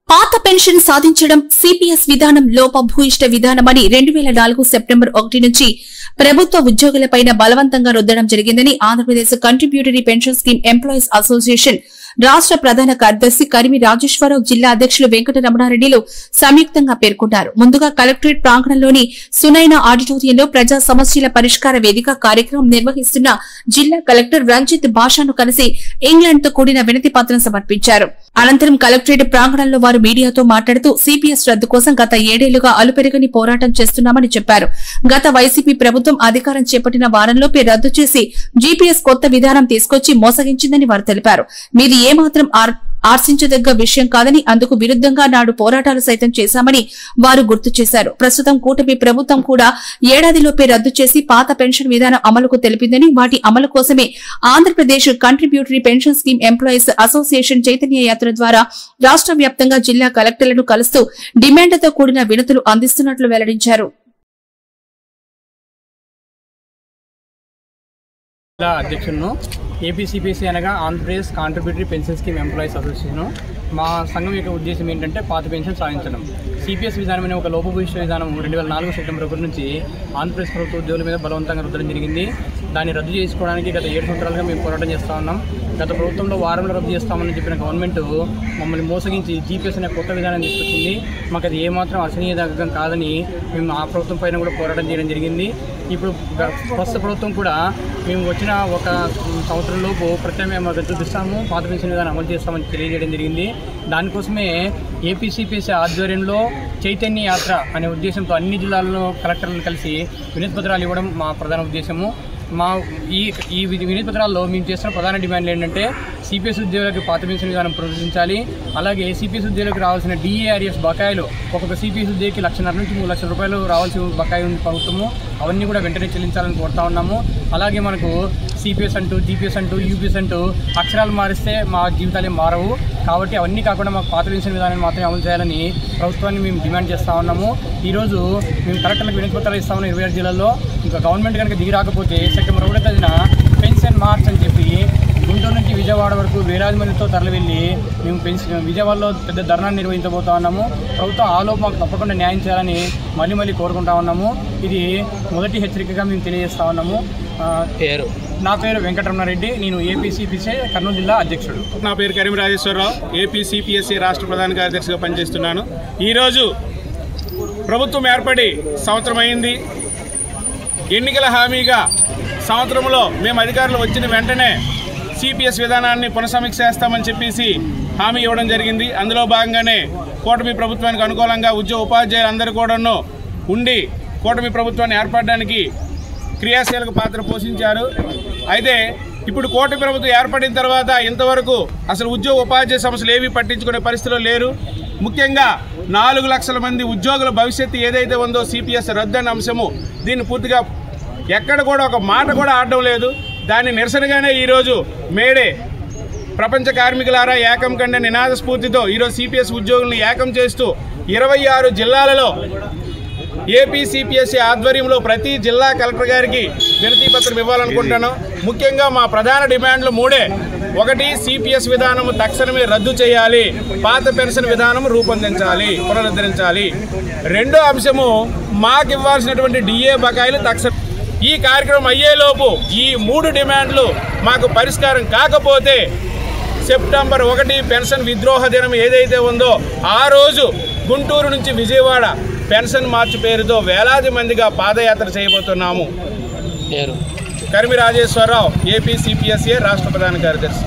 పాత పెన్షన్ సాధించడం సిపిఎస్ విధానం లోపభూయిష్ట విధానమని 2004 సెప్టెంబర్ 1 నుంచి ప్రభుత్వ ఉద్యోగులపైన బలవంతంగా రుద్దడం జరిగిందని Andhra Pradesh contributory pension scheme employees association రాష్ట్ర ప్రధాన కార్యదర్శి కరిమి రాజేశ్వరరావు, జిల్లా అధ్యక్షులు వెంకటరమణారెడ్డిలు సంయుక్తంగా పేర్కొన్నారు. ముందుగా కలెక్టరేట్ ప్రాంగణంలోని సునైన ఆడిటోరియంలో ప్రజా సమస్యల పరిష్కార వేదిక కార్యక్రమం నిర్వహిస్తున్న జిల్లా కలెక్టర్ రంజిత్ భాషాను కలిసి ఇంగ్లాండ్ తో కూడిన వినతి పత్రం సమర్పించారు. అనంతరం కలెక్టరేట్ ప్రాంగణంలో వారు మీడియాతో మాట్లాడుతూ సిపిఎస్ రద్దు కోసం గత 7 ఏళ్లుగా అలుపెరగని పోరాటం చేస్తున్నామని చెప్పారు. గత వైసీపీ ప్రభుత్వం అధికారం చేపట్టిన వారంలోపే రద్దు చేసి జీపీఎస్ కొత్త విధానం తీసుకొచ్చి మోసగించిందని వారు తెలిపారు. మీది ఏమాత్రం ఆర్శించదగ్గ విషయం కాదని, అందుకు విరుద్దంగా నాడు పోరాటాలు సైతం చేశామని వారు గుర్తు చేశారు. ప్రస్తుతం కూటమి ప్రభుత్వం కూడా ఏడాదిలోపే రద్దు చేసి పాత పెన్షన్ విధానం అమలుకు తెలిపిందని, వాటి అమలు కోసమే Andhra Pradesh contributory pension scheme employees association Chaitanya యాత్ర ద్వారా రాష్ట్ర వ్యాప్తంగా జిల్లా కలెక్టర్లను కలుస్తూ డిమాండ్లతో కూడిన వినతులు అందిస్తున్నట్లు వెల్లడించారు. అధ్యక్షులను ఏపీసీపీసీ అనగా Andhra Pradesh contributory pension scheme employees association. మా సంఘం యొక్క ఉద్దేశం ఏంటంటే పాత పెన్షన్ సాధించడం. సిపిఎస్ విధానం అనే ఒక లోపభూయిష్ట విధానం 2004 సెప్టెంబర్ 1 నుంచి ఆంధ్రప్రదేశ్ ప్రభుత్వ ఉద్యోగుల మీద బలవంతంగా రుద్దడం జరిగింది. దాన్ని రద్దు చేసుకోవడానికి గత 7 సంవత్సరాలుగా మేము పోరాటం చేస్తూ ఉన్నాం. గత ప్రభుత్వంలో వారంలో రద్దు చేస్తామని చెప్పిన గవర్నమెంట్ మమ్మల్ని మోసగించి జీపీఎస్ అనే కొత్త విధానం తీసుకొచ్చింది. మాకు అది ఏమాత్రం అసహనీయదగ్గం కాదని మేము ఆ ప్రభుత్వం పైన కూడా పోరాటం చేయడం జరిగింది. ఇప్పుడు ప్రస్తుత ప్రభుత్వం కూడా మేము వచ్చిన ఒక సంవత్సరంలోపు ప్రత్యామ్నాయం రద్దు చేస్తాము, పాత పెన్షన్ విధానం అమలు చేస్తామని తెలియజేయడం జరిగింది. దానికోసమే ఏపీసీపీసీ ఆధ్వర్యంలో చైతన్య యాత్ర అనే ఉద్దేశంతో అన్ని జిల్లాల్లో కలెక్టర్లను కలిసి వినతి పత్రాలు ఇవ్వడం మా ప్రధాన ఉద్దేశము. మా ఈ వినతి పత్రాల్లో మేము చేస్తున్న ప్రధాన డిమాండ్లు ఏంటంటే సిపిఎస్ ఉద్యోగులకు పాత పెన్షన్ విధానం పునరుద్ధరించాలి. అలాగే సిపిఎస్ ఉద్యోగులకు రావాల్సిన డిఏఆర్ఎస్ బకాయిలు ఒక్కొక్క సిపిఎస్ ఉద్యోగికి 1,50,000 నుంచి 3,00,000 రూపాయలు రావాల్సిన బకాయి ఉంది ప్రభుత్వము. అవన్నీ కూడా వెంటనే చెల్లించాలని కోరుతా ఉన్నాము. అలాగే మనకు సిపిఎస్ అంటూ జీపీఎస్ అంటూ యూపీఎస్ అంటూ అక్షరాలు మారిస్తే మా జీవితాలే మారవు. కాబట్టి అవన్నీ కాకుండా మాకు పాత పెన్షన్ విధానాన్ని మాత్రమే అమలు చేయాలని ప్రభుత్వాన్ని మేము డిమాండ్ చేస్తూ ఉన్నాము. ఈరోజు మేము కలెక్టర్లకు వినతి పత్రాలు ఇస్తామని 26 జిల్లాల్లో. ఇంకా గవర్నమెంట్ కనుక దిగి రాకపోతే సెప్టెంబర్ 1వ తేదీన పెన్షన్ మార్చ్ అని చెప్పి గుంటూరు నుంచి విజయవాడ వరకు వేలాది మందితో తరలి వెళ్ళి మేము విజయవాడలో పెద్ద ధర్నాన్ని నిర్వహించబోతా ఉన్నాము. ప్రభుత్వం ఆలోపు మాకు తప్పకుండా న్యాయం చేయాలని మళ్ళీ కోరుకుంటా ఉన్నాము. ఇది మొదటి హెచ్చరికగా మేము తెలియజేస్తా ఉన్నాము. నా పేరు వెంకటరమణారెడ్డి, నేను ఏపీసీపీసీ కర్నూలు జిల్లా అధ్యక్షుడు. నా పేరు కరిమి రాజేశ్వరరావు, ఏపీసీపీఎస్సీ రాష్ట్ర ప్రధాన కార్యదర్శిగా పనిచేస్తున్నాను. ఈరోజు ప్రభుత్వం ఏర్పడి సంవత్సరం అయింది. ఎన్నికల హామీగా సంవత్సరంలో మేము అధికారులు వచ్చిన వెంటనే సిపిఎస్ విధానాన్ని పునఃసమీక్ష చేస్తామని చెప్పేసి హామీ ఇవ్వడం జరిగింది. అందులో భాగంగానే కూటమి ప్రభుత్వానికి అనుకూలంగా ఉపాధ్యాయులందరూ కూడాను ఉండి కూటమి ప్రభుత్వాన్ని ఏర్పడడానికి క్రియాశీలక పాత్ర పోషించారు. అయితే ఇప్పుడు కూటమి ప్రభుత్వం ఏర్పడిన తర్వాత ఇంతవరకు అసలు ఉపాధ్యాయ సమస్యలు ఏవి పట్టించుకునే పరిస్థితిలో లేరు. ముఖ్యంగా 4 లక్షల మంది ఉద్యోగుల భవిష్యత్తు ఏదైతే ఉందో సిపిఎస్ రద్దు అనే అంశము, దీన్ని పూర్తిగా ఎక్కడ కూడా ఒక మాట కూడా ఆడడం లేదు. దాన్ని నిరసనగానే ఈరోజు మేడే ప్రపంచ కార్మికులారా ఏకం కండే నినాద స్ఫూర్తితో ఈరోజు సిపిఎస్ ఉద్యోగులను ఏకం చేస్తూ 26 జిల్లాలలో ఏపీసీపీఎస్సీ ఆధ్వర్యంలో ప్రతి జిల్లా కలెక్టర్ గారికి వినతి పత్రం ఇవ్వాలనుకుంటాను. ముఖ్యంగా మా ప్రధాన డిమాండ్లు 3. 1, సిపిఎస్ విధానం తక్షణమే రద్దు చేయాలి, పాత పెన్షన్ విధానం రూపొందించాలి, పునరుద్ధరించాలి. 2వ అంశము మాకు ఇవ్వాల్సినటువంటి డిఏ బకాయిలు తక్షణం. ఈ కార్యక్రమం అయ్యేలోపు ఈ 3 డిమాండ్లు మాకు పరిష్కారం కాకపోతే సెప్టెంబర్ 1 పెన్షన్ విద్రోహ దినం ఏదైతే ఉందో ఆ రోజు గుంటూరు నుంచి విజయవాడ పెన్షన్ మార్చి పేరుతో వేలాది మందిగా పాదయాత్ర చేయబోతున్నాము. కరిమి రాజేశ్వరరావు, ఏపీసీపీఎస్సీ రాష్ట్ర ప్రధాన కార్యదర్శి.